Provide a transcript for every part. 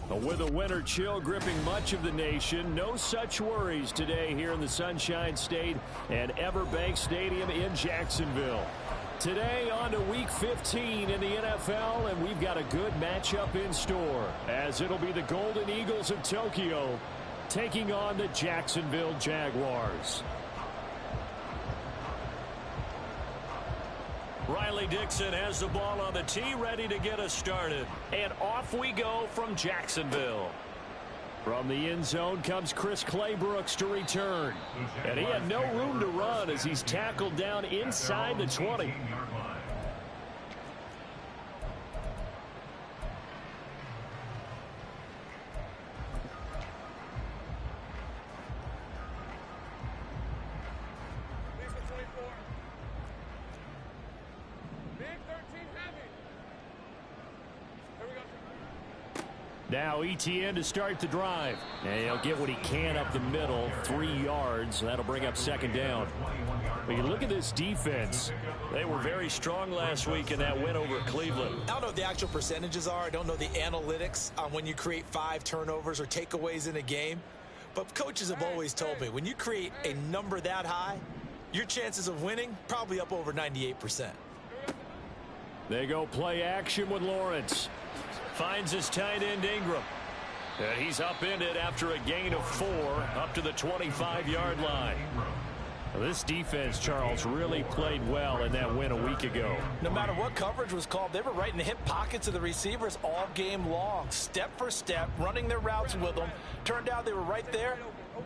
With a winter chill gripping much of the nation, no such worries today here in the Sunshine State at Everbank Stadium in Jacksonville. Today on to Week 15 in the NFL, and we've got a good matchup in store, as it'll be the Golden Eagles of Tokyo taking on the Jacksonville Jaguars. Riley Dixon has the ball on the tee, ready to get us started. And off we go from Jacksonville. From the end zone comes Chris Claybrooks to return. And he had no room to run as he's tackled down inside the 20. Now ETN to start the drive. And he'll get what he can up the middle, 3 yards. That'll bring up second down. But you look at this defense. They were very strong last week in that win over Cleveland. I don't know what the actual percentages are. I don't know the analytics on when you create 5 turnovers or takeaways in a game. But coaches have always told me when you create a number that high, your chances of winning probably up over 98%. They go play action with Lawrence. Finds his tight end Ingram. He's upended after a gain of 4 up to the 25-yard line. Well, this defense, Charles, really played well in that win a week ago. No matter what coverage was called, they were right in the hip pockets of the receivers all game long. Step for step, running their routes with them. Turned out they were right there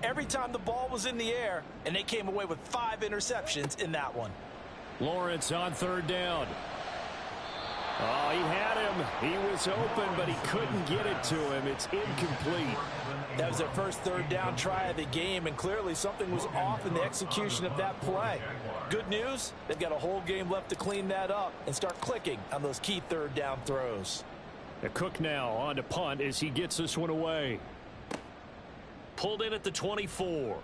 every time the ball was in the air, and they came away with 5 interceptions in that one. Lawrence on third down. Oh, he had him. He was open, but he couldn't get it to him. It's incomplete. That was their first third down try of the game, and clearly something was off in the execution of that play. Good news, they've got a whole game left to clean that up and start clicking on those key third down throws. The Cook now on to punt as he gets this one away. Pulled in at the 24.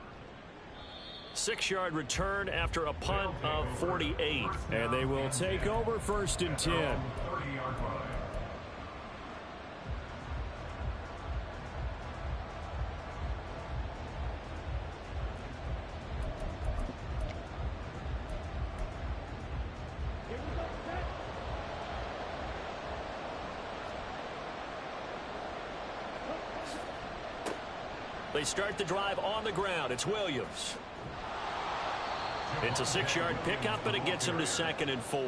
6-yard return after a punt of 48. And they will take over 1st and 10. They start the drive on the ground. It's Williams. It's a 6-yard pickup, and it gets him to 2nd and 4.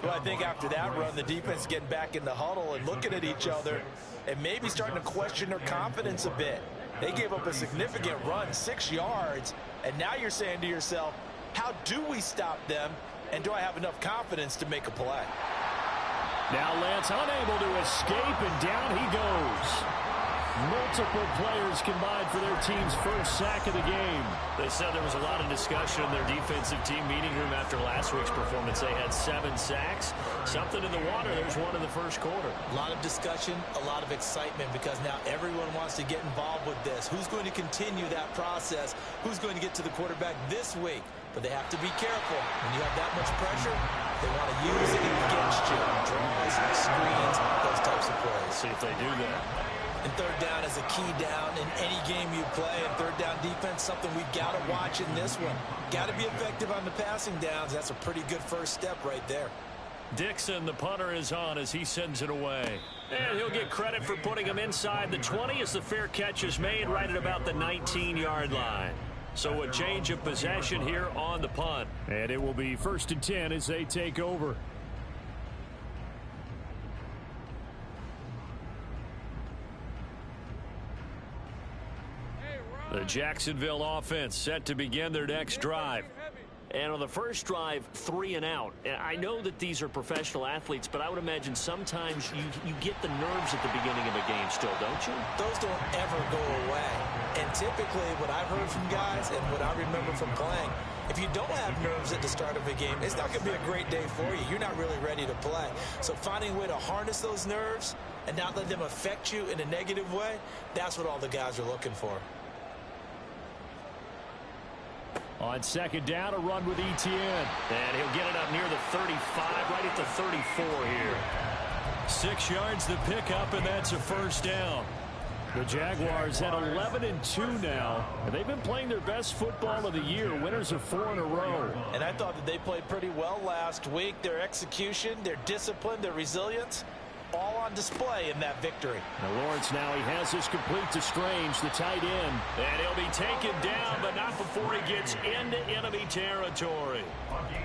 Well, I think after that run, the defense is getting back in the huddle and looking at each other and maybe starting to question their confidence a bit. They gave up a significant run, 6 yards, and now you're saying to yourself, how do we stop them, and do I have enough confidence to make a play? Now Lance unable to escape, and down he goes. Multiple players combined for their team's first sack of the game. They said there was a lot of discussion in their defensive team meeting room after last week's performance. They had 7 sacks. Something in the water. There's one in the first quarter. A lot of discussion, a lot of excitement, because now everyone wants to get involved with this. Who's going to continue that process? Who's going to get to the quarterback this week? But they have to be careful. When you have that much pressure, they want to use it against you. Draws, screens, those types of plays. See if they do that. And third down is a key down in any game you play. And third down defense, something we've got to watch in this one. Got to be effective on the passing downs. That's a pretty good first step right there. Dixon, the punter, is on as he sends it away. And he'll get credit for putting him inside the 20 as the fair catch is made right at about the 19-yard line. So a change of possession here on the punt. And it will be 1st and 10 as they take over. The Jacksonville offense set to begin their next drive. And on the first drive, 3 and out. And I know that these are professional athletes, but I would imagine sometimes you get the nerves at the beginning of a game still, don't you? Those don't ever go away. And typically what I've heard from guys and what I remember from playing, if you don't have nerves at the start of a game, it's not going to be a great day for you. You're not really ready to play. So finding a way to harness those nerves and not let them affect you in a negative way, that's what all the guys are looking for. On second down, a run with ETN. And he'll get it up near the 35, right at the 34 here. 6 yards the pickup, and that's a first down. The Jaguars at 11-2 now, and they've been playing their best football of the year. Winners of 4 in a row. And I thought that they played pretty well last week. Their execution, their discipline, their resilience, all on display in that victory. Now Lawrence now he has this complete to Strange, the tight end. And he'll be taken down, but not before he gets into enemy territory.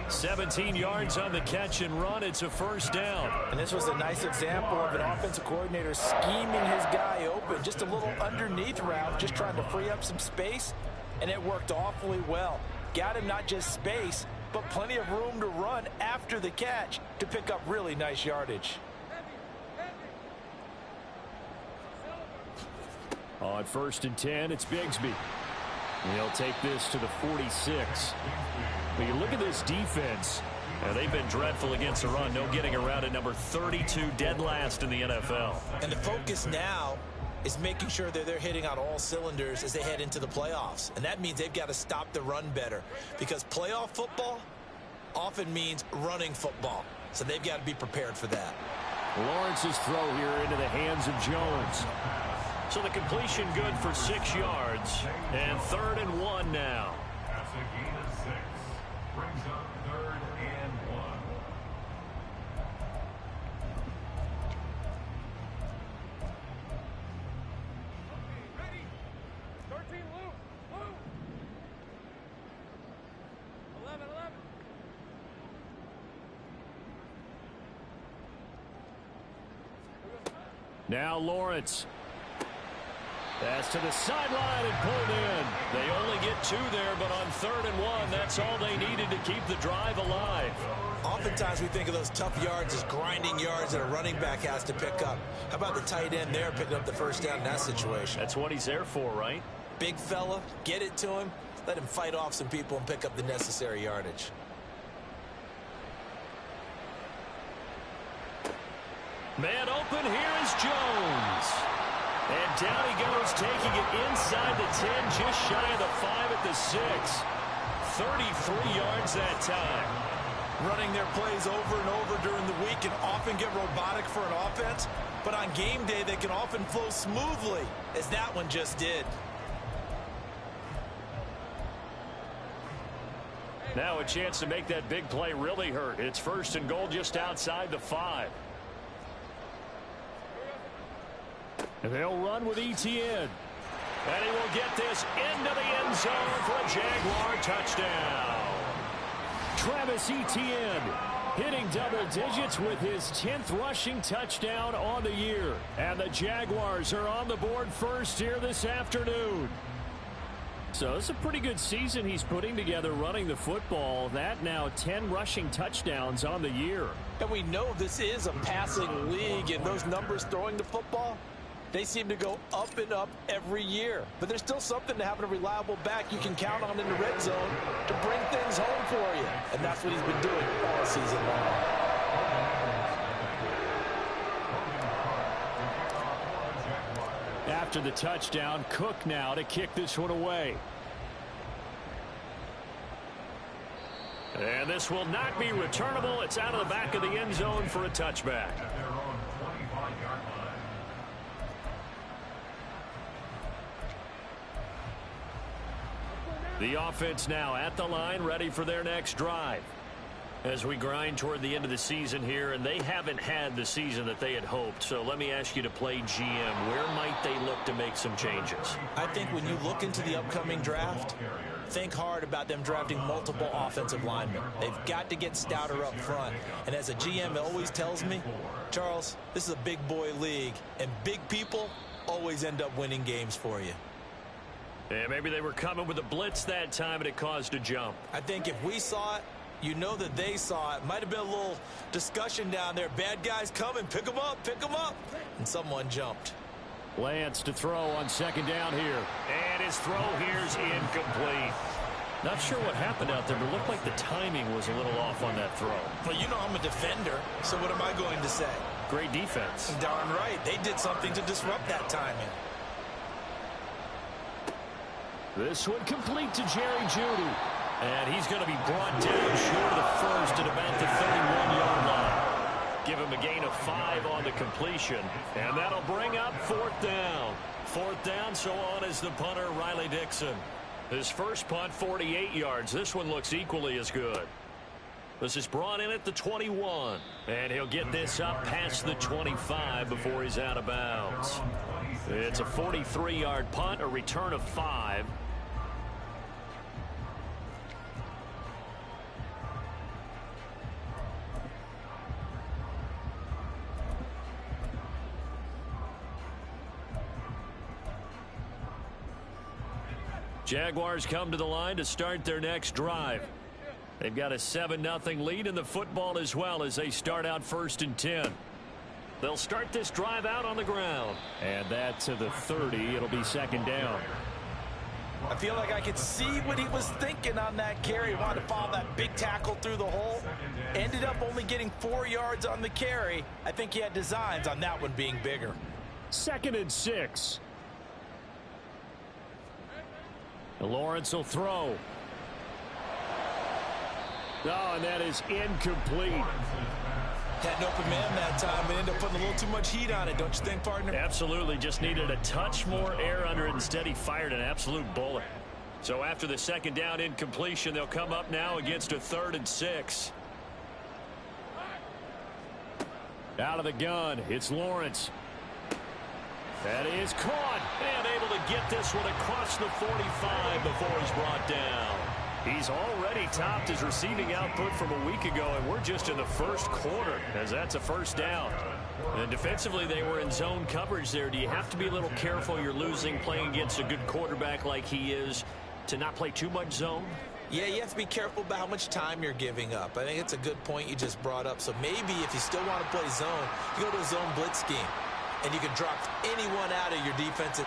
17 yards on the catch and run. It's a first down. And this was a nice example of an offensive coordinator scheming his guy open. Just a little underneath route, just trying to free up some space. And it worked awfully well. Got him not just space, but plenty of room to run after the catch to pick up really nice yardage. On 1st and 10, it's Bigsby. He'll take this to the 46. When you look at this defense, they've been dreadful against the run. No getting around at number 32, dead last in the NFL. And the focus now is making sure that they're hitting on all cylinders as they head into the playoffs. And that means they've got to stop the run better, because playoff football often means running football. So they've got to be prepared for that. Lawrence's throw here into the hands of Jones. So the completion good for 6 yards. And 3rd and 1 now. That's a gain of 6. Brings up 3rd and 1. Ready? 13 loop. Loop. 11. Now Lawrence. Pass to the sideline and pulled in. They only get 2 there, but on 3rd and 1, that's all they needed to keep the drive alive. Oftentimes we think of those tough yards as grinding yards that a running back has to pick up. How about the tight end there picking up the first down in that situation? That's what he's there for, right? Big fella, get it to him, let him fight off some people and pick up the necessary yardage. Man open, here is Jones. And down he goes, taking it inside the 10, just shy of the 5 at the 6. 33 yards that time. Running their plays over and over during the week can often get robotic for an offense, but on game day they can often flow smoothly, as that one just did. Now a chance to make that big play really hurt. It's 1st and goal just outside the 5. And they'll run with ETN. And he will get this into the end zone for a Jaguar touchdown. Travis Etienne hitting double digits with his 10th rushing touchdown on the year. And the Jaguars are on the board first here this afternoon. So it's a pretty good season he's putting together running the football. That now 10 rushing touchdowns on the year. And we know this is a passing league, and those numbers throwing the football, they seem to go up and up every year. But there's still something to having a reliable back you can count on in the red zone to bring things home for you. And that's what he's been doing all season long. After the touchdown, Cook now to kick this one away. And this will not be returnable. It's out of the back of the end zone for a touchback. The offense now at the line, ready for their next drive. As we grind toward the end of the season here, and they haven't had the season that they had hoped. So let me ask you to play GM. Where might they look to make some changes? I think when you look into the upcoming draft, think hard about them drafting multiple offensive linemen. They've got to get stouter up front. And as a GM, it always tells me, Charles, this is a big boy league, and big people always end up winning games for you. Yeah, maybe they were coming with a blitz that time and it caused a jump. I think if we saw it, you know that they saw it. Might have been a little discussion down there. Bad guys coming, pick them up, and someone jumped. Lance to throw on 2nd down here. And his throw here's incomplete. Not sure what happened out there, but it looked like the timing was a little off on that throw. Well, you know I'm a defender, so what am I going to say? Great defense. Darn right. They did something to disrupt that timing. This one complete to Jerry Jeudy. And he's going to be brought down short of the first at about the 31-yard line. Give him a gain of 5 on the completion. And that'll bring up 4th down. 4th down, so on is the punter, Riley Dixon. His first punt, 48 yards. This one looks equally as good. This is brought in at the 21. And he'll get this up past the 25 before he's out of bounds. It's a 43-yard punt, a return of 5. Jaguars come to the line to start their next drive. They've got a 7-0 lead in the football as well as they start out 1st and 10. They'll start this drive out on the ground. And that to the 30. It'll be 2nd down. I feel like I could see what he was thinking on that carry. He wanted to follow that big tackle through the hole. Ended up only getting 4 yards on the carry. I think he had designs on that one being bigger. 2nd and 6. Lawrence will throw. Oh, and that is incomplete. Had an open man that time and ended up putting a little too much heat on it, don't you think, partner? Absolutely. Just needed a touch more air under it. Instead, he fired an absolute bullet. So after the 2nd down incompletion, they'll come up now against a 3rd and 6. Out of the gun, it's Lawrence. That is caught and able to get this one across the 45 before he's brought down. He's already topped his receiving output from a week ago, and we're just in the 1st quarter as that's a 1st down. And defensively, they were in zone coverage there. Do you have to be a little careful? You're losing playing against a good quarterback like he is to not play too much zone? Yeah, you have to be careful about how much time you're giving up. I think it's a good point you just brought up. So maybe if you still want to play zone, you go to a zone blitz scheme, and you can drop anyone out of your defensive.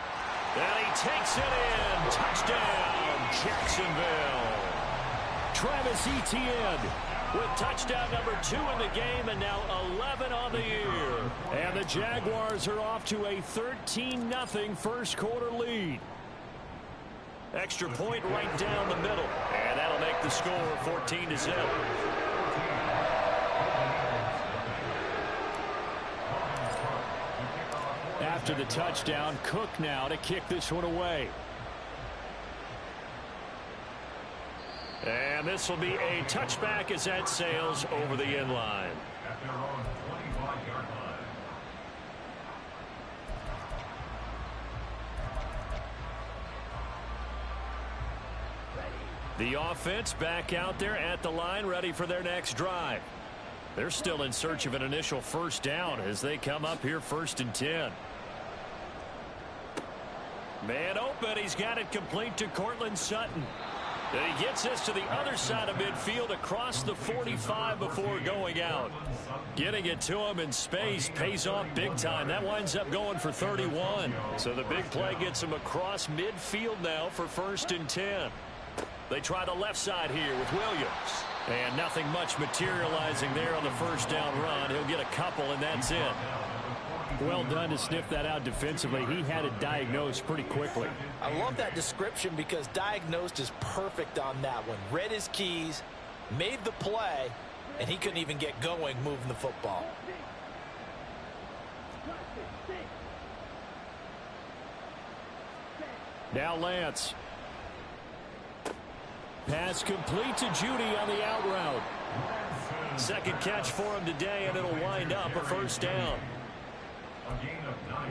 And he takes it in. Touchdown, Jacksonville. Travis Etienne with touchdown number 2 in the game, and now 11 on the year. And the Jaguars are off to a 13-0 1st quarter lead. Extra point right down the middle, and that'll make the score 14-0. After the touchdown, Cook now to kick this one away. And this will be a touchback as that sails over the end line. At their own 25-yard line. The offense back out there at the line, ready for their next drive. They're still in search of an initial 1st down as they come up here 1st and 10. Man open. He's got it complete to Cortland Sutton. And he gets this to the other side of midfield across the 45 before going out. Getting it to him in space pays off big time. That winds up going for 31. So the big play gets him across midfield now for 1st and 10. They try the left side here with Williams. And nothing much materializing there on the 1st down run. He'll get a couple, and that's it. Well done to sniff that out defensively. He had it diagnosed pretty quickly. I love that description because diagnosed is perfect on that one. Read his keys, made the play, and he couldn't even get going moving the football. Now Lance. Pass complete to Judy on the out route. 2nd catch for him today, and it'll wind up a 1st down.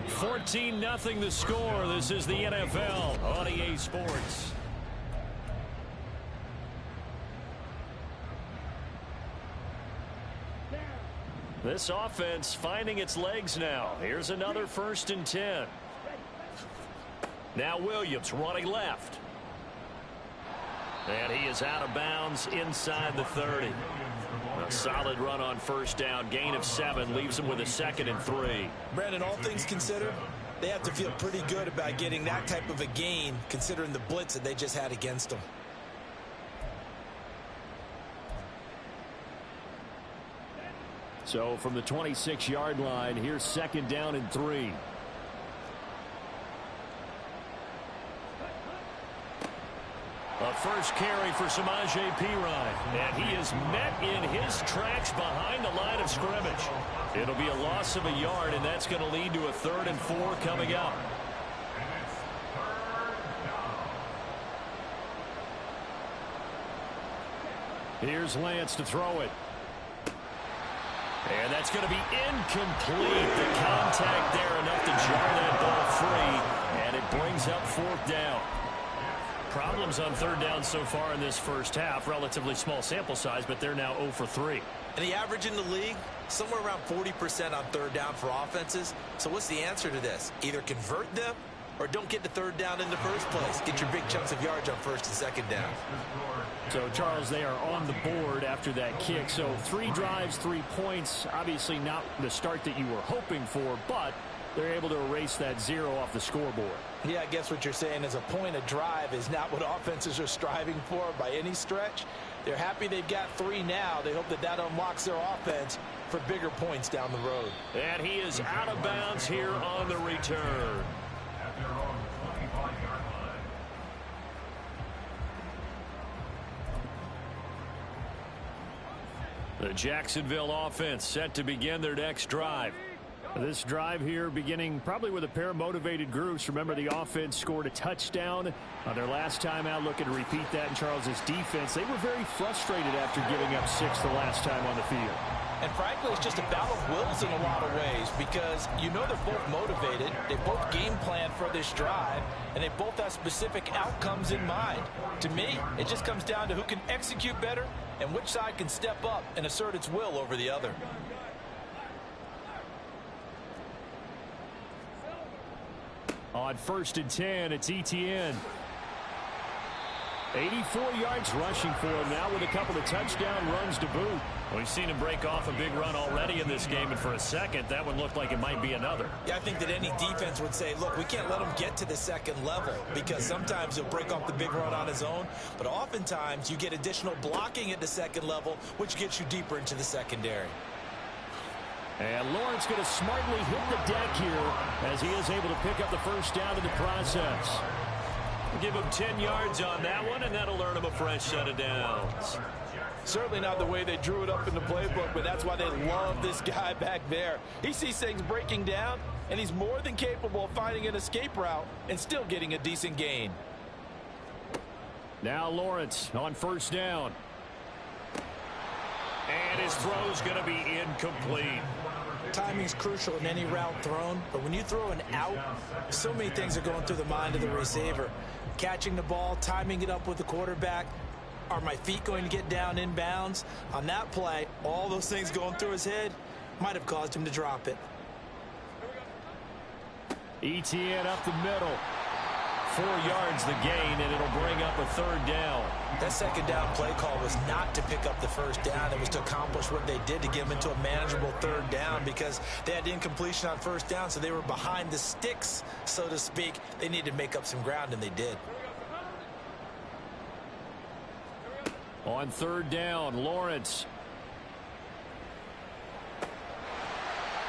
14-0 the score. This is the NFL on EA Sports. This offense finding its legs now. Here's another 1st and 10. Now Williams running left. And he is out of bounds inside the 30. A solid run on 1st down. Gain of 7 leaves him with a 2nd and 3. Brandon, all things considered, they have to feel pretty good about getting that type of a gain considering the blitz that they just had against them. So from the 26-yard line, here's 2nd down and 3. A first carry for Samaje Perine, and he is met in his tracks behind the line of scrimmage. It'll be a loss of a yard, and that's going to lead to a 3rd and 4 coming up. Here's Lance to throw it. And that's going to be incomplete. The contact there enough to jar that ball free, and it brings up 4th down. Problems on 3rd down so far in this first half. Relatively small sample size, but they're now 0 for 3. And the average in the league, somewhere around 40% on 3rd down for offenses. So what's the answer to this? Either convert them or don't get the 3rd down in the first place. Get your big chunks of yards on 1st and 2nd down. So, Charles, they are on the board after that kick. So 3 drives, 3 points. Obviously not the start that you were hoping for, but they're able to erase that 0 off the scoreboard. Yeah, I guess what you're saying is a point a drive is not what offenses are striving for by any stretch. They're happy they've got 3 now. They hope that that unlocks their offense for bigger points down the road. And he is out of bounds here on the return. At their own 25-yard line. The Jacksonville offense set to begin their next drive. This drive here beginning probably with a pair of motivated groups. Remember, the offense scored a touchdown on their last time out, looking to repeat that in Charles's defense. They were very frustrated after giving up 6 the last time on the field. And frankly, it's just a battle of wills in a lot of ways because you know they're both motivated. They both game plan for this drive, and they both have specific outcomes in mind. To me, it just comes down to who can execute better and which side can step up and assert its will over the other. On 1st and 10, it's ETN. 84 yards rushing for him now with a couple of touchdown runs to boot. We've seen him break off a big run already in this game, and for a second, that one looked like it might be another. Yeah, I think that any defense would say, look, we can't let him get to the 2nd level because sometimes he'll break off the big run on his own, but oftentimes you get additional blocking at the 2nd level, which gets you deeper into the secondary. And Lawrence going to smartly hit the deck here as he is able to pick up the 1st down in the process. Give him 10 yards on that one, and that'll earn him a fresh set of downs. Certainly not the way they drew it up in the playbook, but that's why they love this guy back there. He sees things breaking down, and he's more than capable of finding an escape route and still getting a decent gain. Now Lawrence on 1st down. And his throw's going to be incomplete. Timing's crucial in any route thrown, but when you throw an out, so many things are going through the mind of the receiver. Catching the ball, timing it up with the quarterback. Are my feet going to get down in bounds? On that play, all those things going through his head might have caused him to drop it. ETN up the middle. 4 yards the gain, and it'll bring up a 3rd down. That 2nd down play call was not to pick up the 1st down. It was to accomplish what they did to get them into a manageable 3rd down because they had incompletion on 1st down, so they were behind the sticks, so to speak. They needed to make up some ground, and they did. On 3rd down, Lawrence.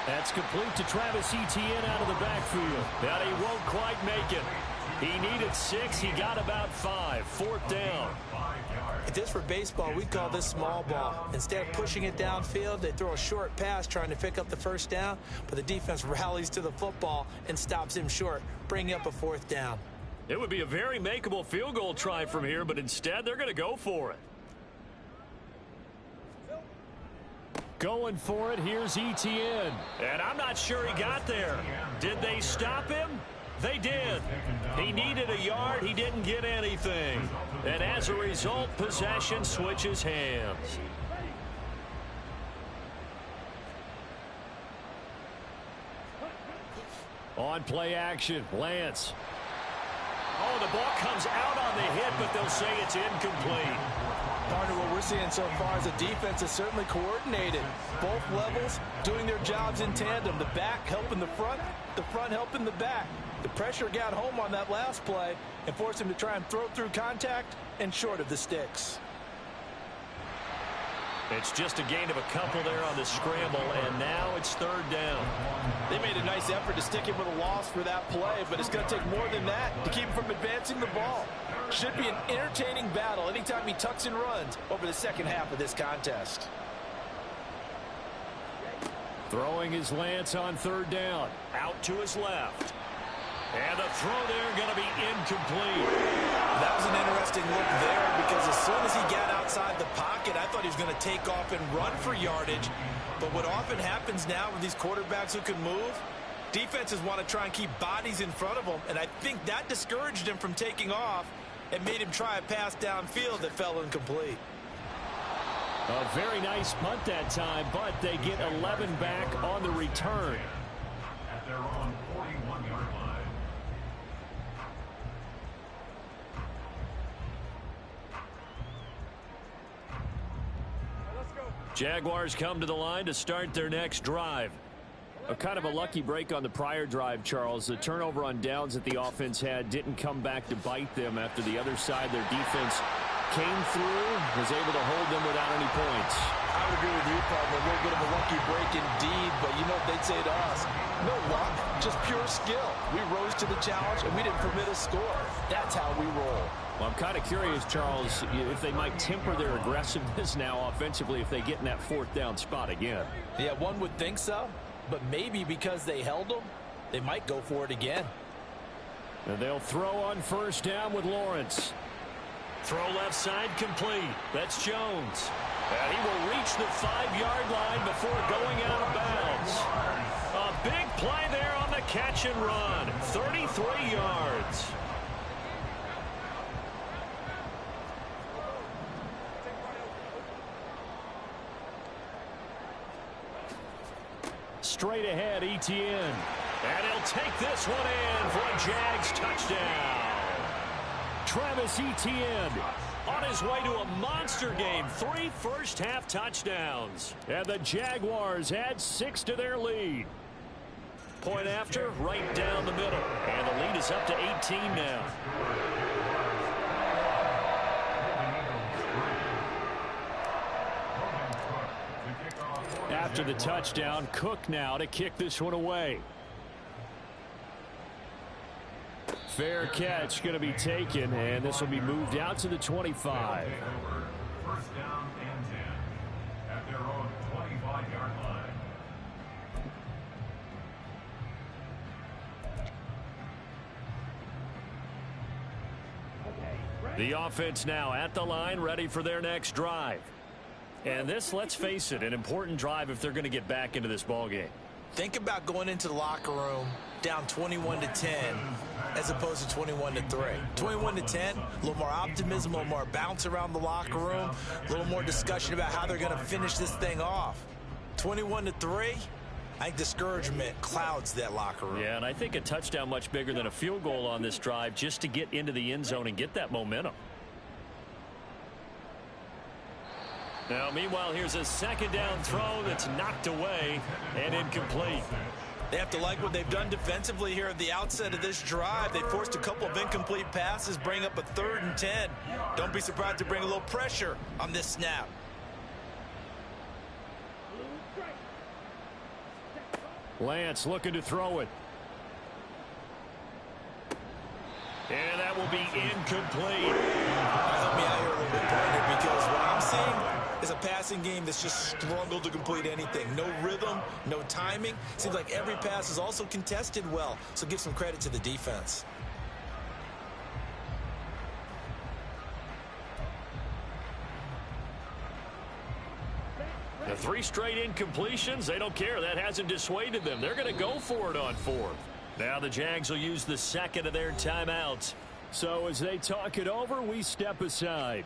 That's complete to Travis Etienne out of the backfield. But he won't quite make it. He needed 6. He got about 5. 4th down. If this were baseball, we'd call this small ball. Instead of pushing it downfield, they throw a short pass trying to pick up the 1st down, but the defense rallies to the football and stops him short, bringing up a 4th down. It would be a very makeable field goal try from here, but instead they're going to go for it. Going for it, here's ETN. And I'm not sure he got there. Did they stop him? They did. He needed a yard. He didn't get anything. And as a result, possession switches hands. On play action, Lance. Oh, the ball comes out on the hit, but they'll say it's incomplete. Partner, what we're seeing so far is the defense is certainly coordinated. Both levels doing their jobs in tandem. The back helping the front helping the back. The pressure got home on that last play and forced him to try and throw through contact and short of the sticks. It's just a gain of a couple there on the scramble, and now it's third down. They made a nice effort to stick him with a loss for that play, but it's going to take more than that to keep him from advancing the ball. Should be an entertaining battle anytime he tucks and runs over the second half of this contest. Throwing his Lance on third down. Out to his left. And the throw there going to be incomplete. That was an interesting look there because as soon as he got outside the pocket, I thought he was going to take off and run for yardage. But what often happens now with these quarterbacks who can move, defenses want to try and keep bodies in front of them, and I think that discouraged him from taking off and made him try a pass downfield that fell incomplete. A very nice punt that time, but they get 11 back on the return. At their own 41-yard line. Jaguars come to the line to start their next drive. A kind of a lucky break on the prior drive, Charles. The turnover on downs that the offense had didn't come back to bite them after the other side. Their defense came through, was able to hold them without any points. I would agree with you, probably a little bit of a lucky break indeed, but you know what they'd say to us? No luck, just pure skill. We rose to the challenge, and we didn't permit a score. That's how we roll. Well, I'm kind of curious, Charles, if they might temper their aggressiveness now offensively if they get in that fourth down spot again. Yeah, one would think so, but maybe because they held them, they might go for it again. And they'll throw on first down with Lawrence. Throw left side complete. That's Jones. And he will reach the 5-yard line before going out of bounds. A big play there on the catch and run. 33 yards. Straight ahead, ETN. And he'll take this one in for a Jags touchdown. Travis Etienne on his way to a monster game. 3 first-half touchdowns. And the Jaguars add 6 to their lead. Point after, right down the middle. And the lead is up to 18 now. After the touchdown, Cook now to kick this one away. Fair catch going to be taken, and this will be moved out to the 25. First down and 10 at their own 25-yard line. The offense now at the line, ready for their next drive. And this, let's face it, an important drive if they're going to get back into this ballgame. Think about going into the locker room down 21-10 as opposed to 21-3. 21-10, a little more optimism, a little more bounce around the locker room, a little more discussion about how they're going to finish this thing off. 21-3, I think discouragement clouds that locker room. Yeah, and I think a touchdown much bigger than a field goal on this drive just to get into the end zone and get that momentum. Now, meanwhile, here's a second down throw that's knocked away and incomplete. They have to like what they've done defensively here at the outset of this drive. They forced a couple of incomplete passes, bring up a 3rd and 10. Don't be surprised to bring a little pressure on this snap. Lance looking to throw it. And that will be incomplete. Help me out here a little bit, partner, because what I'm seeing is a passing game that's just struggled to complete anything. No rhythm, no timing. Seems like every pass is also contested well, so give some credit to the defense. The 3 straight incompletions, they don't care. That hasn't dissuaded them. They're going to go for it on 4th. Now the Jags will use the second of their timeouts. So as they talk it over, we step aside.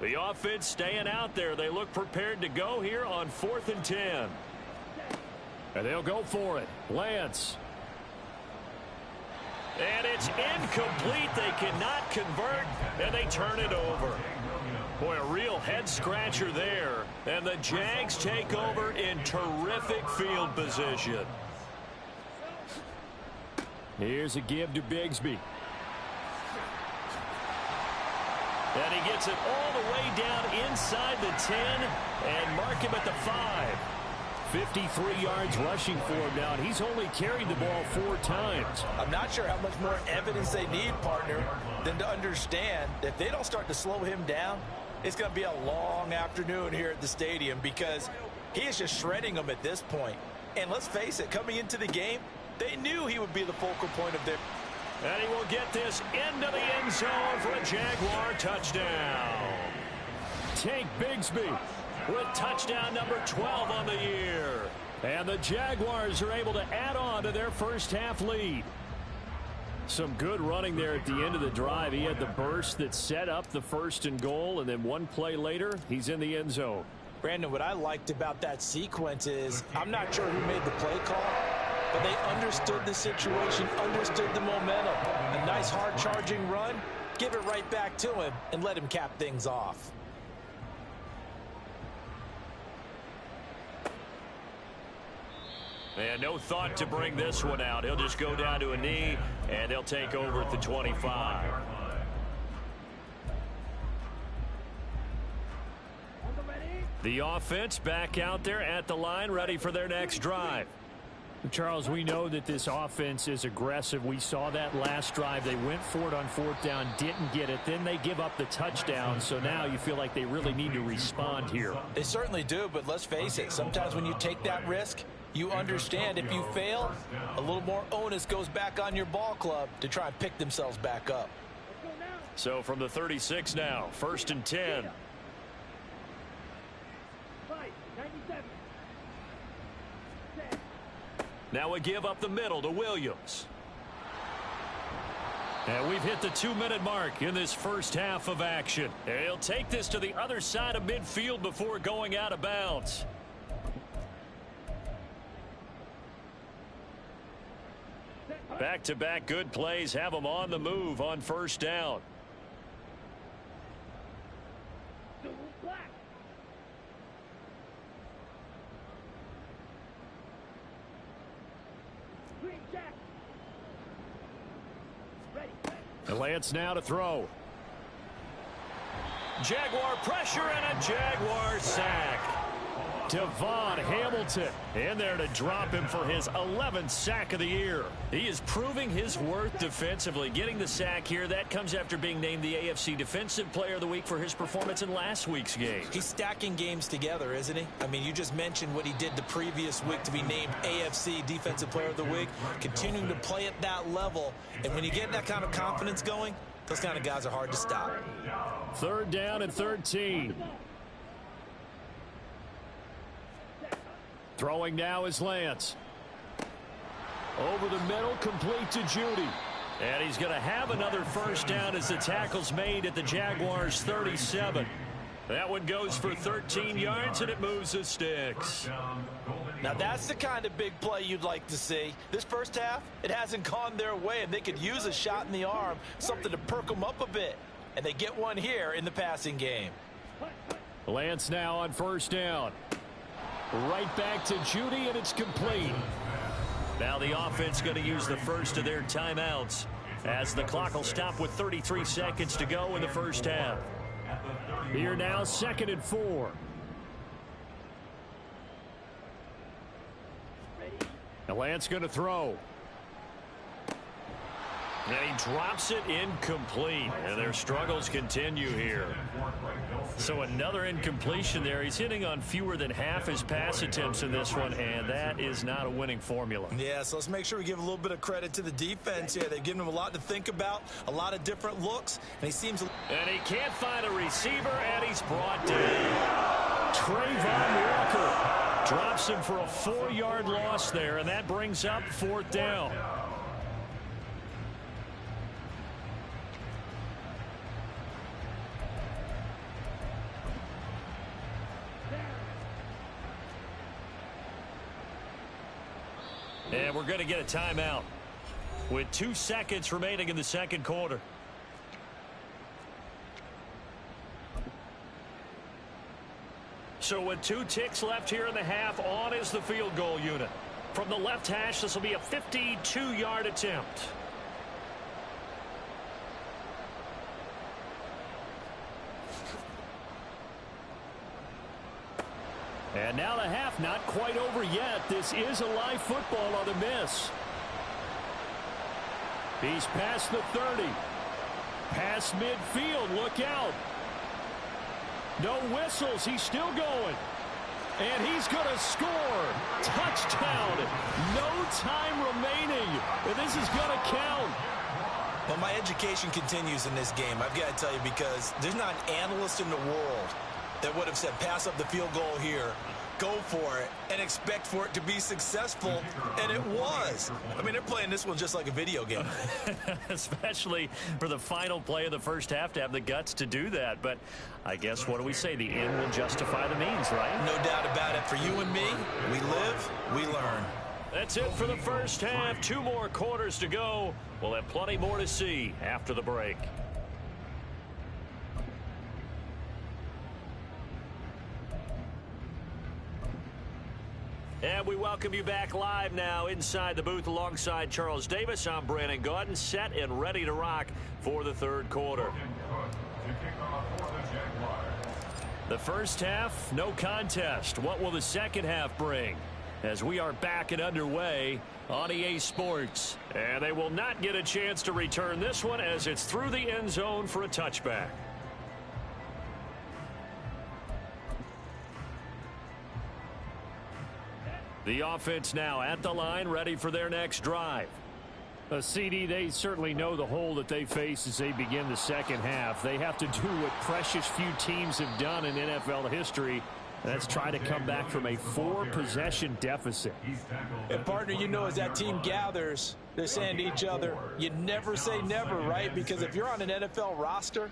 The offense staying out there. They look prepared to go here on 4th and 10. And they'll go for it. Lance. And it's incomplete. They cannot convert, and they turn it over. Boy, a real head-scratcher there. And the Jags take over in terrific field position. Here's a give to Bigsby. And he gets it all the way down inside the 10 and mark him at the 5. 53 yards rushing for him now, and he's only carried the ball 4 times. I'm not sure how much more evidence they need, partner, than to understand that if they don't start to slow him down, it's going to be a long afternoon here at the stadium because he is just shredding them at this point. And let's face it, coming into the game, they knew he would be the focal point of their... And he will get this into the end zone for a Jaguar touchdown. Tank Bigsby with touchdown number 12 on the year. And the Jaguars are able to add on to their first half lead. Some good running there at the end of the drive. He had the burst that set up the 1st and goal, and then one play later, he's in the end zone. Brandon, what I liked about that sequence is I'm not sure who made the play call, but they understood the situation, understood the momentum. A nice hard charging run, give it right back to him and let him cap things off. And no thought to bring this one out. He'll just go down to a knee, and they'll take over at the 25. The offense back out there at the line, ready for their next drive. Charles, we know that this offense is aggressive. We saw that last drive. They went for it on 4th down, didn't get it. Then they give up the touchdown. So now you feel like they really need to respond here. They certainly do, but let's face it. Sometimes when you take that risk, you understand if you fail, a little more onus goes back on your ball club to try and pick themselves back up. So from the 36 now, 1st and 10. Now we give up the middle to Williams. And we've hit the 2-minute mark in this first half of action. He'll take this to the other side of midfield before going out of bounds. Back-to-back good plays have him on the move on 1st down. Lance now to throw. Jaguar pressure and a Jaguar sack. Devon Hamilton in there to drop him for his 11th sack of the year. He is proving his worth defensively, getting the sack here. That comes after being named the AFC Defensive Player of the Week for his performance in last week's game. He's stacking games together, isn't he? I mean, you just mentioned what he did the previous week to be named AFC Defensive Player of the Week, continuing to play at that level. And when you get that kind of confidence going, those kind of guys are hard to stop. 3rd down and 13. Throwing now is Lance. Over the middle, complete to Judy. And he's going to have another 1st down as the tackle's made at the Jaguars' 37. That one goes for 13 yards, and it moves the sticks. Now that's the kind of big play you'd like to see. This first half, it hasn't gone their way, and they could use a shot in the arm, something to perk them up a bit. And they get one here in the passing game. Lance now on 1st down. Right back to Judy, and it's complete. Now the offense going to use the first of their timeouts as the clock will stop with 33 seconds to go in the first half. Here now, 2nd and 4. Now Lance going to throw. And he drops it incomplete. And their struggles continue here. So another incompletion there. He's hitting on fewer than half his pass attempts in this one, and that is not a winning formula. Yeah, so let's make sure we give a little bit of credit to the defense here. They've given him a lot to think about, a lot of different looks, and he seems... And he can't find a receiver, and he's brought down. Trayvon Walker drops him for a 4-yard loss there, and that brings up 4th down. And we're going to get a timeout with 2 seconds remaining in the 2nd quarter. So with 2 ticks left here in the half, on is the field goal unit. From the left hash, this will be a 52-yard attempt. And now the half not quite over yet. This is a live football on the miss. He's past the 30. Past midfield. Look out. No whistles. He's still going. And he's going to score. Touchdown. No time remaining. And this is going to count. Well, my education continues in this game. I've got to tell you, because there's not an analyst in the world that would have said pass up the field goal here, go for it, and expect for it to be successful, and it was. I mean, they're playing this one just like a video game. Especially for the final play of the first half to have the guts to do that. But I guess, what do we say? The end will justify the means, right? No doubt about it. For you and me, we live, we learn. That's it for the first half. 2 more quarters to go. We'll have plenty more to see after the break. And we welcome you back live now inside the booth alongside Charles Davis. I'm Brandon Gaudin, set and ready to rock for the third quarter. The first half, no contest. What will the second half bring? As we are back and underway on EA Sports. And they will not get a chance to return this one as it's through the end zone for a touchback. The offense now at the line, ready for their next drive. CD, they certainly know the hole that they face as they begin the second half. They have to do what precious few teams have done in NFL history. That's try to come back from a 4-possession deficit. And, partner, you know, as that team gathers, they're saying to each other, you never say never, right? Because if you're on an NFL roster,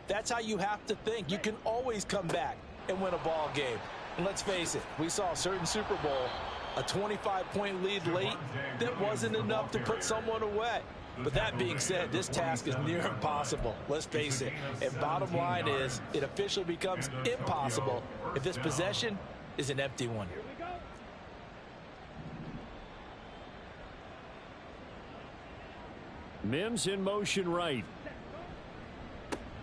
that's how you have to think. You can always come back and win a ball game. And let's face it, we saw a certain Super Bowl, a 25-point lead late that wasn't enough to put someone away. But that being said, this task is near impossible. Let's face it. And bottom line is, it officially becomes impossible if this possession is an empty one. Mims in motion right.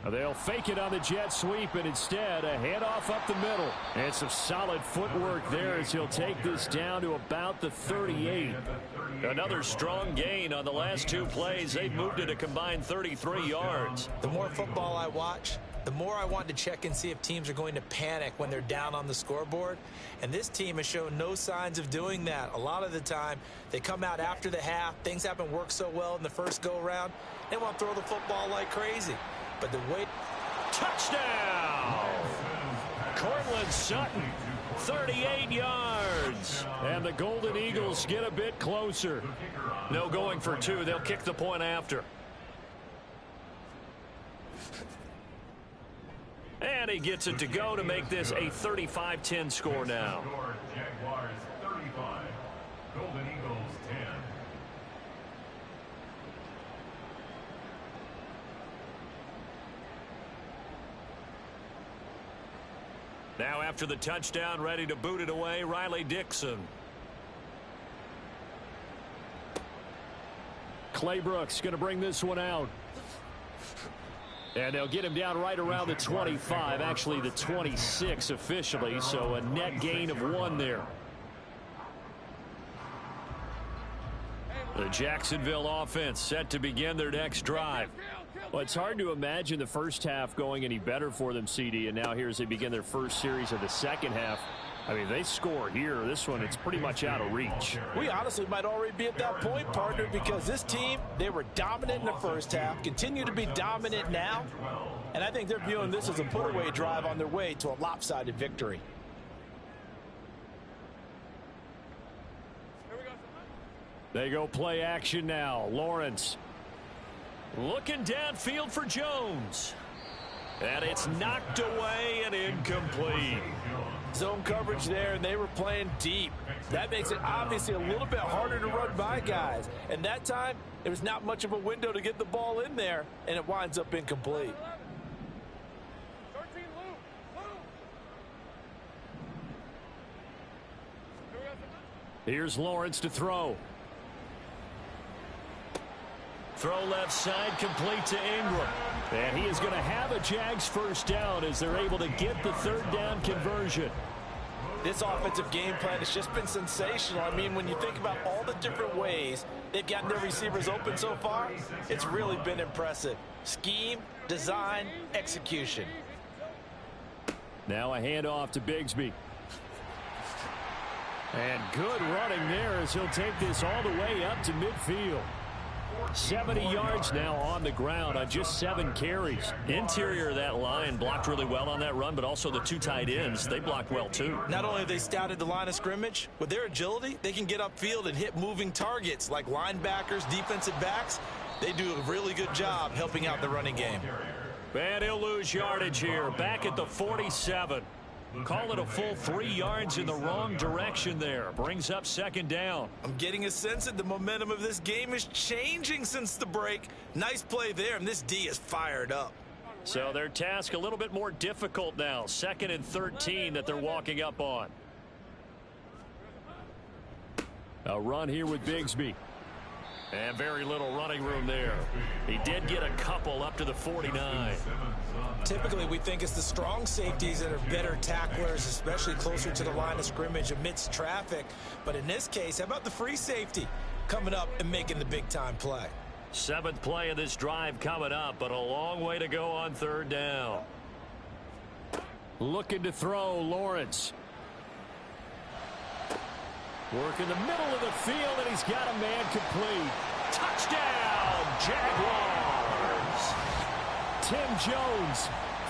They'll fake it on the jet sweep, and instead a handoff up the middle. And some solid footwork there as he'll take this down to about the 38. Another strong gain on the last 2 plays. They've moved it a combined 33 yards. The more football I watch, the more I want to check and see if teams are going to panic when they're down on the scoreboard. And this team has shown no signs of doing that. A lot of the time, they come out after the half. Things haven't worked so well in the first go-around. They want to throw the football like crazy. But the way... Touchdown! Cortland Sutton, 38 yards. And the Golden Eagles get a bit closer. No going for 2. They'll kick the point after. And he gets it to go to make this a 35-10 score now. Jaguars 35, Golden Eagles 10. Now after the touchdown, ready to boot it away, Riley Dixon. Clay Brooks going to bring this one out. And they'll get him down right around the 25, actually the 26 officially, so a net gain of 1 there. The Jacksonville offense set to begin their next drive. Well, it's hard to imagine the first half going any better for them, CD, and now here as they begin their first series of the second half. I mean, they score here. This one, it's pretty much out of reach. We honestly might already be at that point, partner, because this team, they were dominant in the first half, continue to be dominant now, and I think they're viewing this as a put-away drive on their way to a lopsided victory. They go play action now. Lawrence looking downfield for Jones. And it's knocked away and incomplete. Zone coverage there, and they were playing deep. That makes it obviously a little bit harder to run by guys. And that time, there was not much of a window to get the ball in there, and it winds up incomplete. 13, Lou. Here's Lawrence to throw. Throw left side, complete to Ingram. And he is going to have a Jags first down as they're able to get the third down conversion. This offensive game plan has just been sensational. I mean, when you think about all the different ways they've gotten their receivers open so far, it's really been impressive. Scheme, design, execution. Now a handoff to Bigsby. And good running there as he'll take this all the way up to midfield. 70 yards now on the ground on just 7 carries. Interior of that line blocked really well on that run, but also the 2 tight ends, they blocked well too. Not only have they scouted the line of scrimmage, with their agility, they can get upfield and hit moving targets like linebackers, defensive backs. They do a really good job helping out the running game. And he'll lose yardage here, back at the 47. Call it a full 3 yards in the wrong direction there. Brings up second down. I'm getting a sense that the momentum of this game is changing since the break. Nice play there, and this D is fired up. So their task a little bit more difficult now. 2nd and 13 that they're walking up on. A run here with Bigsby. And very little running room there. He did get a couple up to the 49. Typically, we think it's the strong safeties that are better tacklers, especially closer to the line of scrimmage amidst traffic. But in this case, how about the free safety coming up and making the big-time play? 7th play of this drive coming up, but a long way to go on third down. Looking to throw, Lawrence. Work in the middle of the field, and he's got a man complete. Touchdown, Jaguars. Tim Jones,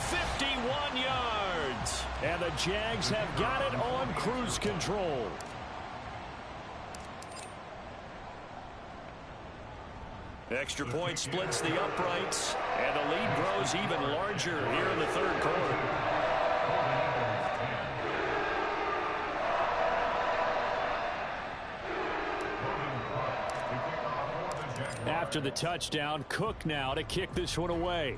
51 yards. And the Jags have got it on cruise control. Extra point splits the uprights, and the lead grows even larger here in the third quarter. After the touchdown, Cook now to kick this one away.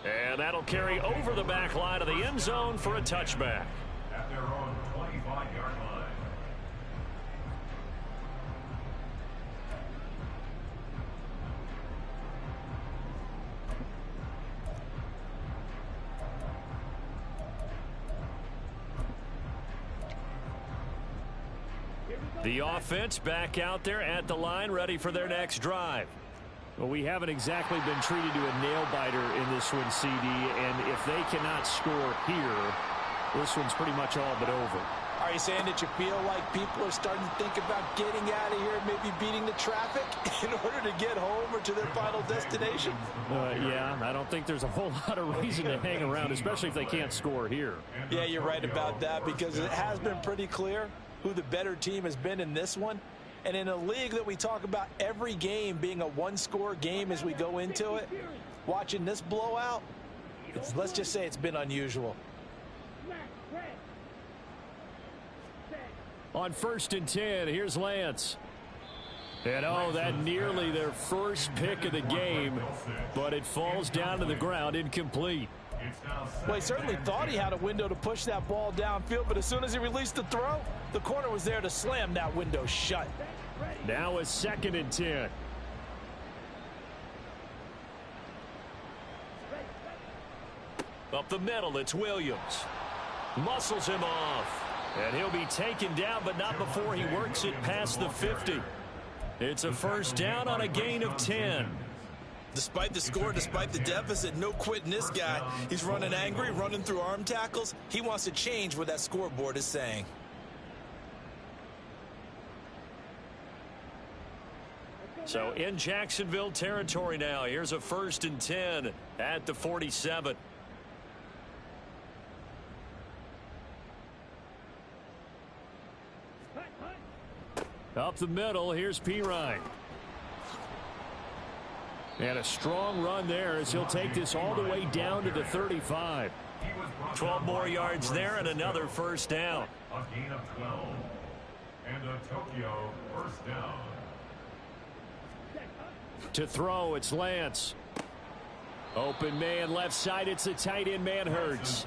And that'll carry over the back line of the end zone for a touchback. At their own 25-yard line. The offense back out there at the line, ready for their next drive. Well, we haven't exactly been treated to a nail-biter in this one, CD, and if they cannot score here, this one's pretty much all but over. Are you saying that you feel like people are starting to think about getting out of here and maybe beating the traffic in order to get home or to their final destination? Yeah, I don't think there's a whole lot of reason to hang around, especially if they can't score here. Yeah, you're right about that, because it has been pretty clear who the better team has been in this one. And in a league that we talk about every game being a one-score game as we go into it, watching this blowout, let's just say it's been unusual. On 1st and 10, here's Lance. And that nearly their first pick of the game, but it falls down to the ground incomplete. Well, he certainly thought he had a window to push that ball downfield, but as soon as he released the throw, the corner was there to slam that window shut. Now a 2nd and 10. Up the middle, it's Williams. Muscles him off. And he'll be taken down, but not before he works it past the 50. It's a first down on a gain of 10. Despite the score, despite the deficit, no quitting this guy. He's running angry, running through arm tackles. He wants to change what that scoreboard is saying. So in Jacksonville territory now. Here's a 1st and 10 at the 47. Up the middle, here's Pirine. And a strong run there as he'll take this all the way down to the 35. 12 more yards there and another first down. A gain of 12. And a Tokyo first down. To throw, it's Lance. Open man left side, it's the tight end man Hurts.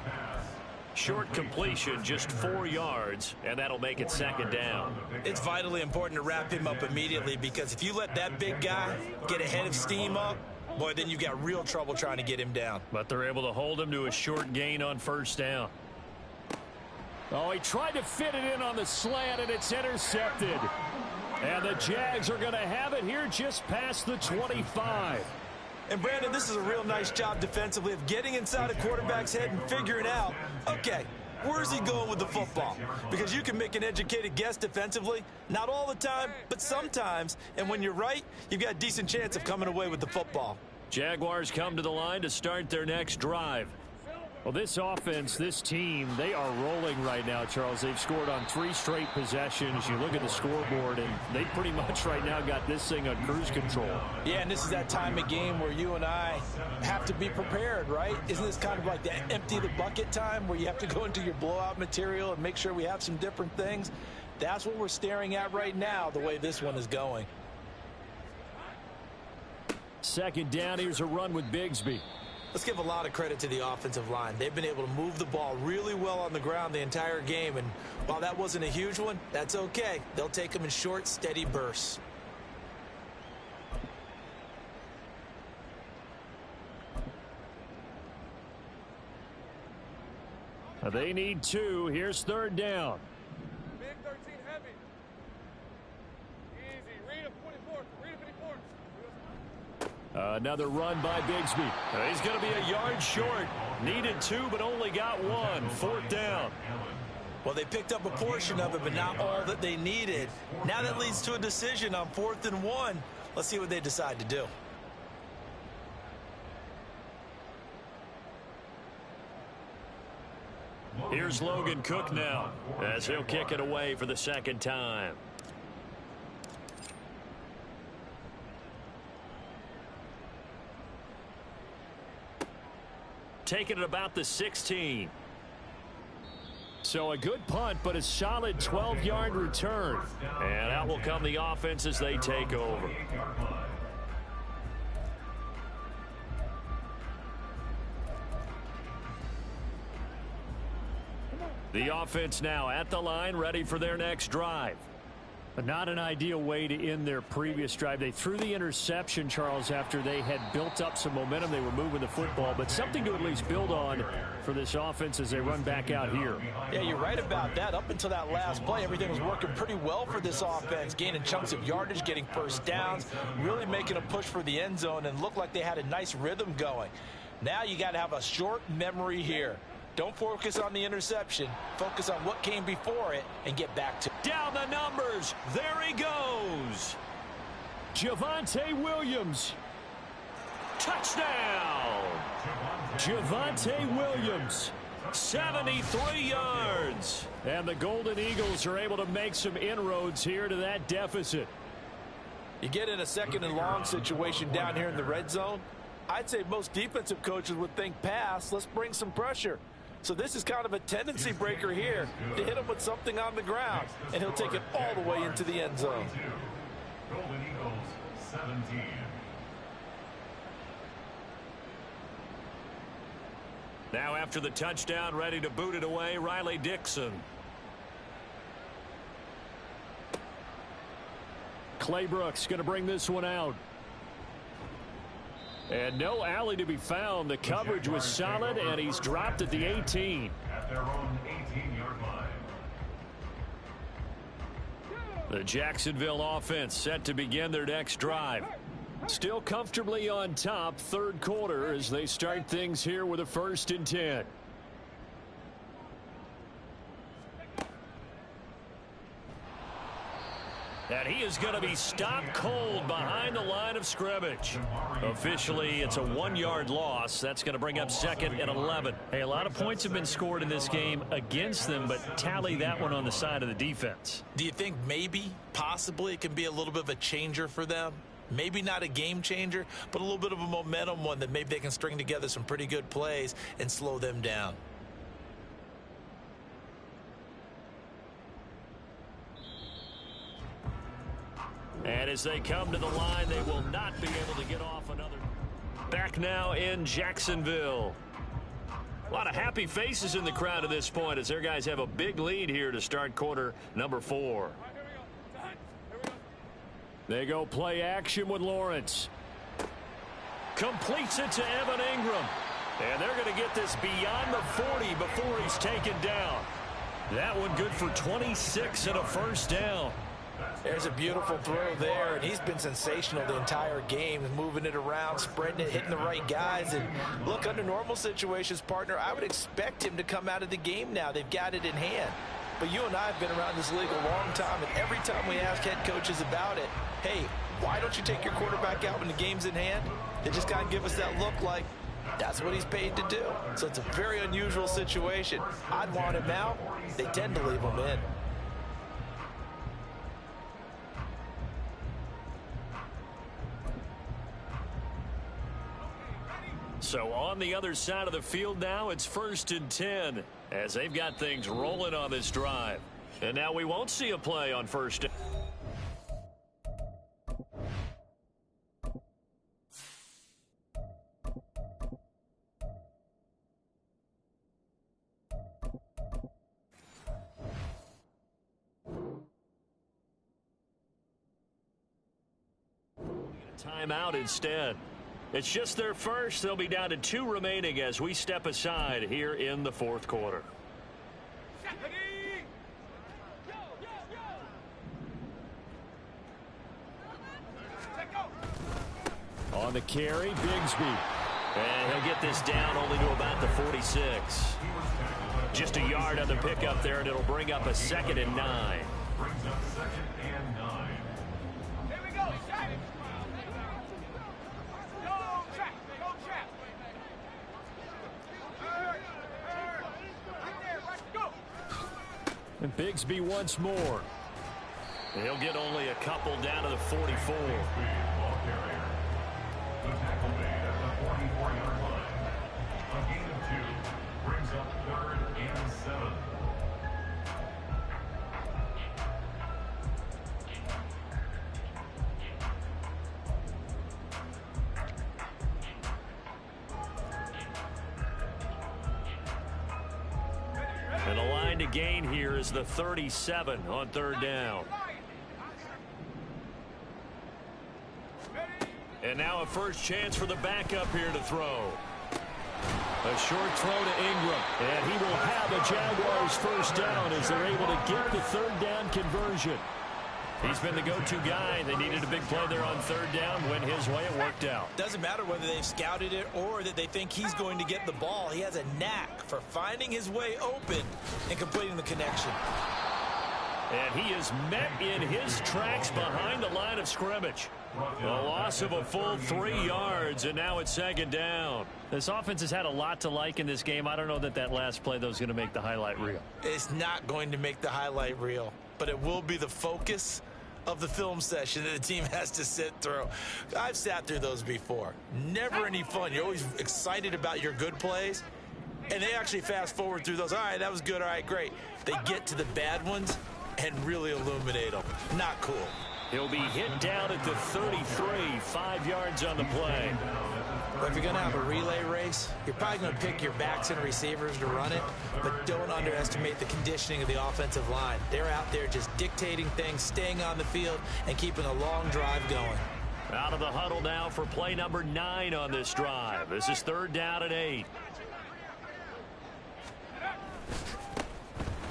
Short completion, just 4 yards, and that'll make it second down. It's vitally important to wrap him up immediately, because if you let that big guy get a head of steam up, boy, then you've got real trouble trying to get him down. But they're able to hold him to a short gain on first down. Oh, he tried to fit it in on the slant, and it's intercepted. And the Jags are going to have it here just past the 25. And, Brandon, this is a real nice job defensively of getting inside a quarterback's head and figuring out, okay, where's he going with the football? Because you can make an educated guess defensively, not all the time, but sometimes. And when you're right, you've got a decent chance of coming away with the football. Jaguars come to the line to start their next drive. Well, this offense, this team, they are rolling right now, Charles. They've scored on 3 straight possessions. You look at the scoreboard, and they pretty much right now got this thing on cruise control. Yeah, and this is that time of game where you and I have to be prepared, right? Isn't this kind of like the empty the bucket time where you have to go into your blowout material and make sure we have some different things? That's what we're staring at right now, the way this one is going. Second down, here's a run with Bigsby. Let's give a lot of credit to the offensive line. They've been able to move the ball really well on the ground the entire game, and while that wasn't a huge one, that's okay. They'll take them in short, steady bursts. They need 2. Here's third down. Big 13 heavy. Easy. Read him 24. Read him 54. Another run by Bigsby. He's going to be a yard short. Needed 2, but only got 1. Fourth down. Well, they picked up a portion of it, but not all that they needed. Now that leads to a decision on 4th and 1. Let's see what they decide to do. Here's Logan Cook now, as he'll kick it away for the second time. Taking it about the 16. So a good punt, but a solid 12-yard return. And out will come the offense as they take over. The offense now at the line, ready for their next drive. But not an ideal way to end their previous drive. They threw the interception, Charles, after they had built up some momentum. They were moving the football, but something to at least build on for this offense as they run back out here. Yeah, you're right about that. Up until that last play, everything was working pretty well for this offense, gaining chunks of yardage, getting first downs, really making a push for the end zone, and looked like they had a nice rhythm going. Now you got to have a short memory here. Don't focus on the interception. Focus on what came before it and get back to it. Down the numbers. There he goes. Javonte Williams. Touchdown. Javonte Williams. 73 yards. And the Golden Eagles are able to make some inroads here to that deficit. You get in a 2nd and long situation down here in the red zone. I'd say most defensive coaches would think pass. Let's bring some pressure. So this is kind of a tendency breaker here to hit him with something on the ground, and he'll take it all the way into the end zone. Golden Eagles 17. Now after the touchdown, ready to boot it away, Riley Dixon. Clay Brooks going to bring this one out. And no alley to be found. The coverage was solid, and he's dropped at the 18. At their own 18-yard line. The Jacksonville offense set to begin their next drive. Still comfortably on top, third quarter, as they start things here with a 1st and 10. And he is going to be stopped cold behind the line of scrimmage. Officially, it's a 1-yard loss. That's going to bring up 2nd and 11. Hey, a lot of points have been scored in this game against them, but tally that one on the side of the defense. Do you think maybe, possibly, it can be a little bit of a changer for them? Maybe not a game changer, but a little bit of a momentum one that maybe they can string together some pretty good plays and slow them down. And as they come to the line, they will not be able to get off another. Back now in Jacksonville. A lot of happy faces in the crowd at this point as their guys have a big lead here to start quarter number 4. They go play action with Lawrence. Completes it to Evan Ingram. And they're going to get this beyond the 40 before he's taken down. That one good for 26 and a first down. There's a beautiful throw there, and he's been sensational the entire game, moving it around, spreading it, hitting the right guys. And look, under normal situations, partner, I would expect him to come out of the game now. They've got it in hand. But you and I have been around this league a long time, and every time we ask head coaches about it, hey, why don't you take your quarterback out when the game's in hand? They just kind of give us that look like that's what he's paid to do. So it's a very unusual situation. I'd want him out. They tend to leave him in. So on the other side of the field now, it's 1st and 10 as they've got things rolling on this drive. And now we won't see a play on 1st down. Timeout instead. It's just their first. They'll be down to 2 remaining as we step aside here in the 4th quarter. On the carry, Bigsby. And he'll get this down only to about the 46. Just a yard on the pickup there, and it'll bring up a 2nd and 9. Brings up 2nd and 9. Here we go, Shaq. Go, trap. Go, trap. Right there, right, go. And Bigsby once more. He'll get only a couple down to the 44. Ball carrier. The tackle made at the 44-yard line. A gain of 2 brings up 3rd and 7. And the line to gain here is the 37 on 3rd down. And now a first chance for the backup here to throw. A short throw to Ingram. And he will have a Jaguars first down as they're able to get the 3rd down conversion. He's been the go-to guy. They needed a big play there on 3rd down. Went his way. It worked out. Doesn't matter whether they've scouted it or that they think he's going to get the ball. He has a knack for finding his way open and completing the connection. And he is met in his tracks behind the line of scrimmage. A loss of a full 3 yards, and now it's 2nd down. This offense has had a lot to like in this game. I don't know that that last play, though, is going to make the highlight reel. It's not going to make the highlight reel, but it will be the focus of the film session that the team has to sit through. I've sat through those before. Never any fun. You're always excited about your good plays, and they actually fast forward through those. All right, that was good. All right, great. They get to the bad ones and really illuminate them. Not cool. He'll be hit down at the 33, 5 yards on the play. But if you're going to have a relay race, you're probably going to pick your backs and receivers to run it, but don't underestimate the conditioning of the offensive line. They're out there just dictating things, staying on the field, and keeping a long drive going. Out of the huddle now for play number 9 on this drive. This is 3rd down and 8.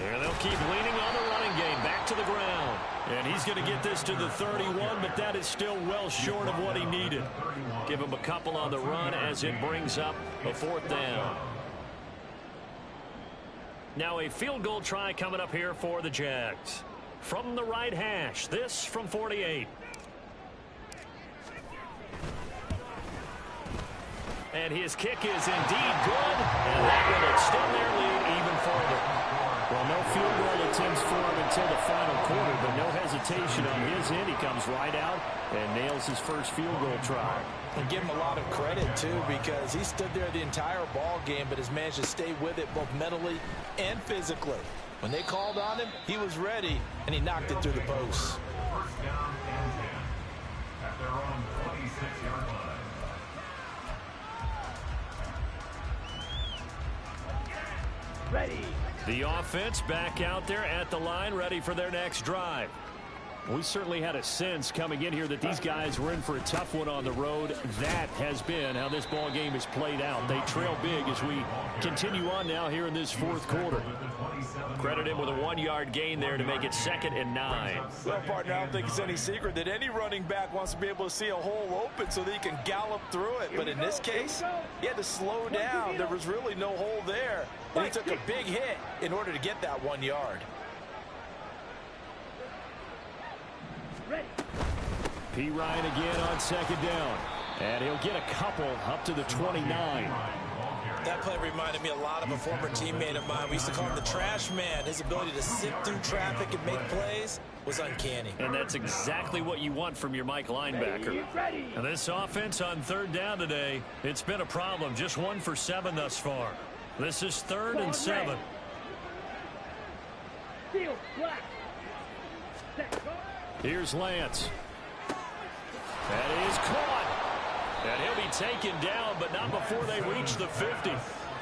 And they'll keep leaning on the running game. Back to the ground. And he's going to get this to the 31, but that is still well short of what he needed. Give him a couple on the run as it brings up a 4th down. Now a field goal try coming up here for the Jags. From the right hash, this from 48. And his kick is indeed good. And that will extend their lead even further. Well, no field goal attempts for him until the final quarter, but no hesitation on his end. He comes right out and nails his first field goal try. And give him a lot of credit, too, because he stood there the entire ball game, but has managed to stay with it both mentally and physically. When they called on him, he was ready, and he knocked it through the posts. 1st down and 10 at their own 26-yard line. The offense back out there at the line, ready for their next drive. We certainly had a sense coming in here that these guys were in for a tough one on the road. That has been how this ball game has played out. They trail big as we continue on now here in this fourth quarter. Credit him with a 1-yard gain there to make it 2nd and 9. Well, partner, I don't think it's any secret that any running back wants to be able to see a hole open so that he can gallop through it. But in this case, he had to slow down. There was really no hole there. And he took a big hit in order to get that 1 yard. P. Ryan again on 2nd down. And he'll get a couple up to the 29. That play reminded me a lot of a former teammate of mine. We used to call him the trash man. His ability to sift through traffic and make plays was uncanny. And that's exactly what you want from your Mike linebacker. And this offense on 3rd down today, it's been a problem. Just 1 for 7 thus far. This is 3rd and 7. Here's Lance. That is caught. And he'll be taken down, but not before they reach the 50.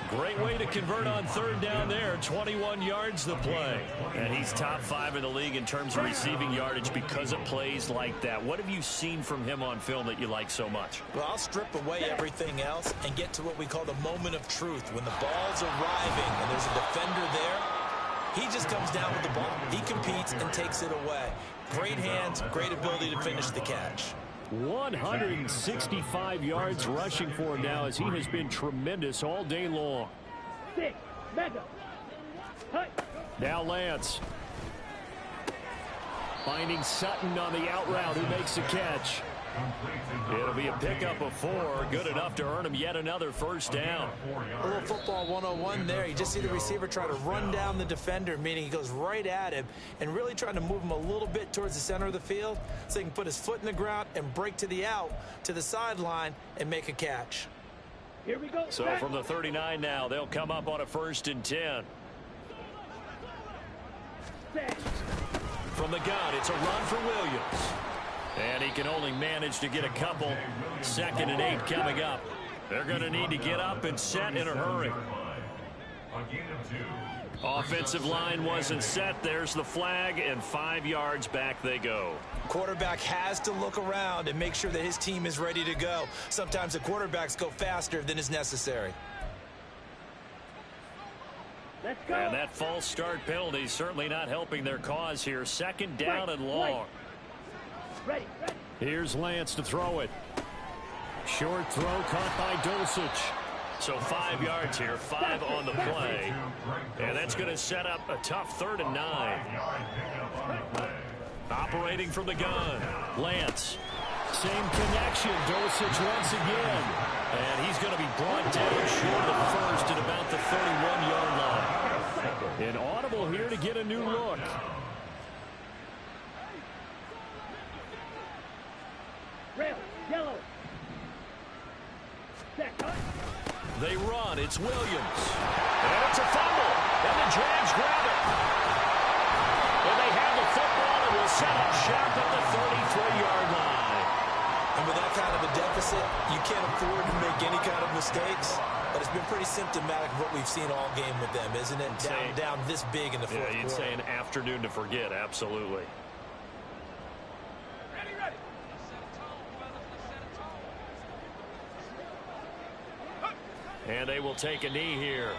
Great way to convert on 3rd down there. 21 yards the play. And he's top 5 in the league in terms of receiving yardage because of plays like that. What have you seen from him on film that you like so much? Well, I'll strip away everything else and get to what we call the moment of truth. When the ball's arriving and there's a defender there, he just comes down with the ball. He competes and takes it away. Great hands, great ability to finish the catch. 165 yards rushing for him now as he has been tremendous all day long. Now Lance. Finding Sutton on the out route who makes the catch. It'll be a pickup of 4. Good enough to earn him yet another 1st down. A little football 101 there. You just see the receiver try to run down the defender, meaning he goes right at him and really trying to move him a little bit towards the center of the field so he can put his foot in the ground and break to the out, to the sideline, and make a catch. Here we go. So from the 39 now, they'll come up on a 1st and 10. From the gun, it's a run for Williams. And he can only manage to get a couple. 2nd and 8 coming up. They're going to need to get up and set in a hurry. Offensive line wasn't set. There's the flag, and 5 yards back they go. Quarterback has to look around and make sure that his team is ready to go. Sometimes the quarterbacks go faster than is necessary. Let's go. And that false start penalty certainly not helping their cause here. 2nd down and long. Ready. Here's Lance to throw it. Short throw caught by Dulcich. So 5 yards here, 5 on the play. And that's going to set up a tough 3rd and 9. Operating from the gun. Lance. Same connection. Dulcich once again. And he's going to be brought down short of 1st at about the 31-yard line. An audible here to get a new look. Rail, yellow. They run. It's Williams. And it's a fumble. And the Jags grab it. And they have the football and will set up shop at the 33-yard line. And with that kind of a deficit, you can't afford to make any kind of mistakes. But it's been pretty symptomatic of what we've seen all game with them, isn't it? Down this big in the fourth quarter. You'd say an afternoon to forget, absolutely. And they will take a knee here.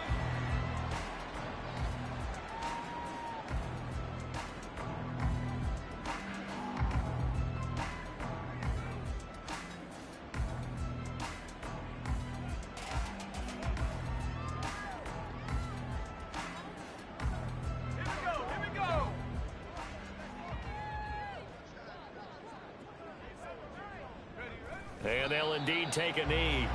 Here we go. And they'll indeed take a knee.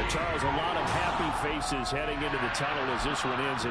Charles, a lot of happy faces heading into the tunnel as this one ends.